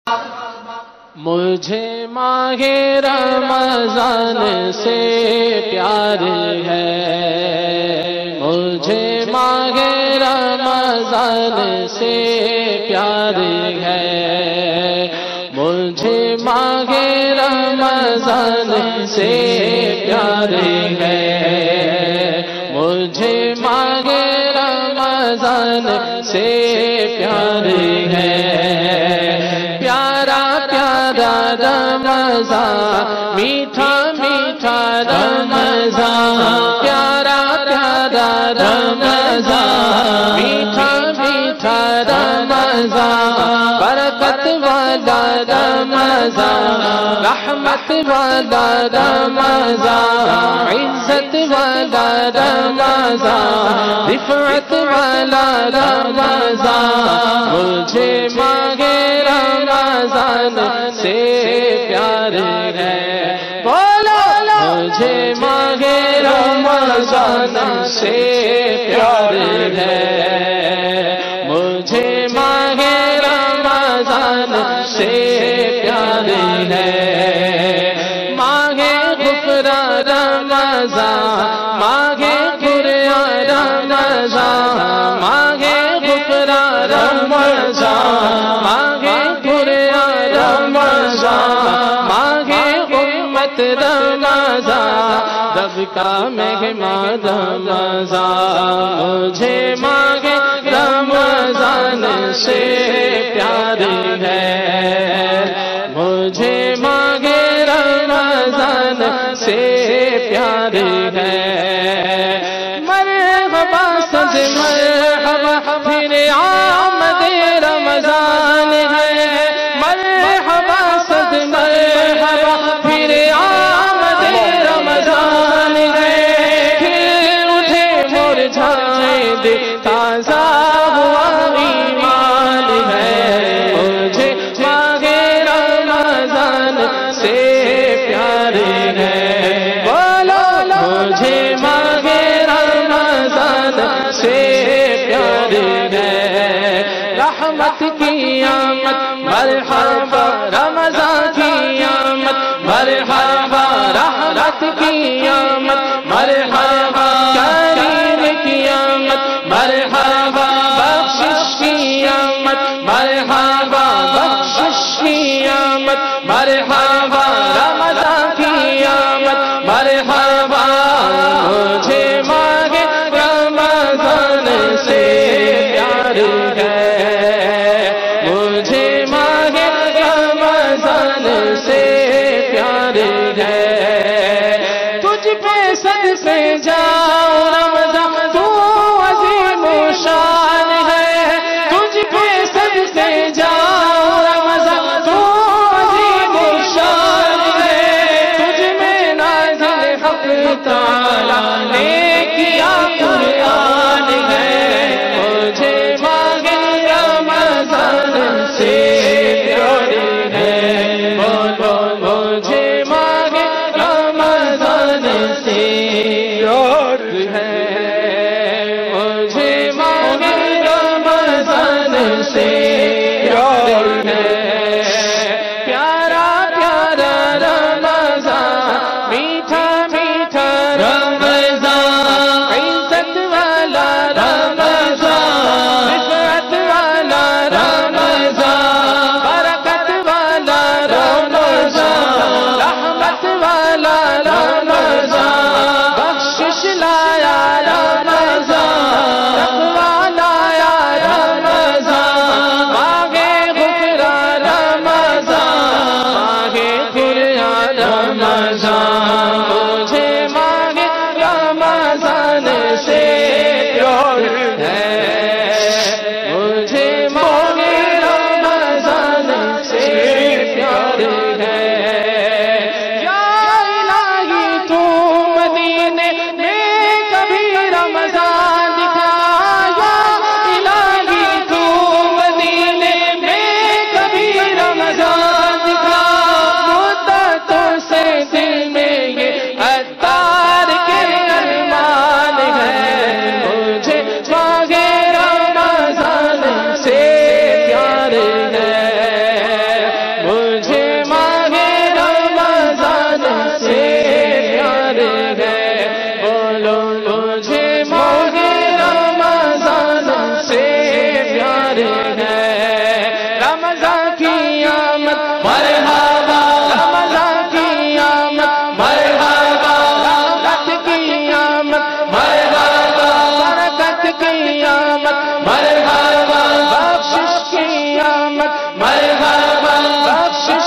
مجھے ماہ رمضان سے پیار ہے، مجھے ماہ رمضان سے پیار ہے، مجھے ماہ رمضان سے پیار ہے، مجھے ماہ رمضان سے پیار ہے، پیارا پیارا رمضان، میٹھا میٹھا رمضان، پیارا پیارا رمضان، میٹھا میٹھا رمضان، برکت والا رمضان، رحمت والا رمضان، عزت والا رمضان، رفعت والا رمضان، مجھے ماہ رمضان سے پیار ہے، بولو مجھے ماہ رمضان سے پیار ہے، مجھے ماہ رمضان سے پیار ہے، ماہ غفران رمضان، ماہ قرآن رمضان، ماہ غفران رمضان، ماہ قرآن رمضان، ماہ امت رمضان، رب کا مہمان رمضان، مجھے ماہ رمضان سے پیار ہے، مجھے ماہ رمضان سے پیار ہے، مرحبا سج مرحبا پھر آمد رمضان ہے، مرحبا سج مرحبا پھر آمد رمضان ہے، پھر اٹھے مرجھائے دل تازہ ہوا ایمان ہے، مجھے ماہ رمضان سے پیار ہے، بولو مجھے ماہ رمضان سے پیار ہے، رحمت کی آمد مرحبا، رمضان کی آمد مرحبا، رحمت کی آمد مرحبا، کریم کی آمد مرحبا، بخشش کی آمد مرحبا، بخشش کی آمد مرحبا، رمضان کی آمد مرحبا، مجھے ماہ رمضان سے پیار ہے، مجھے ماہ رمضان سے پیار ہے، تجھ پہ سد سے جاؤ رمضان تو عظیم شان ہے، تجھ پہ سد سے جاؤ رمضان تو عظیم شان ہے، تجھ میں نازل حق تعالی نے کیا قرآن ہے، مجھے ماہ رمضان سے پیار ہے، بولو مجھے ماہ رمضان سے پیار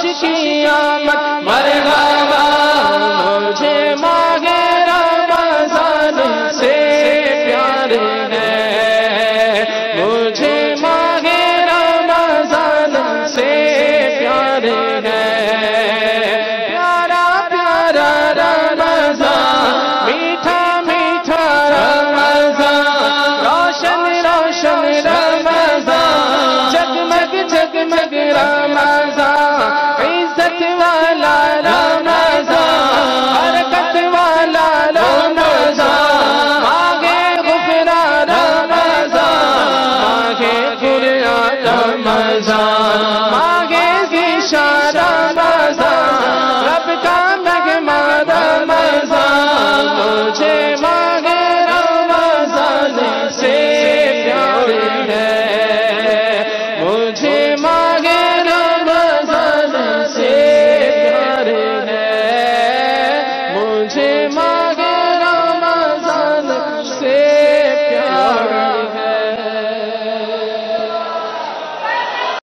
بخشش کی آمد مرحبا مجھے ماہ رمضان سے پیار ہے مجھے ماہ رمضان سے پیار ہے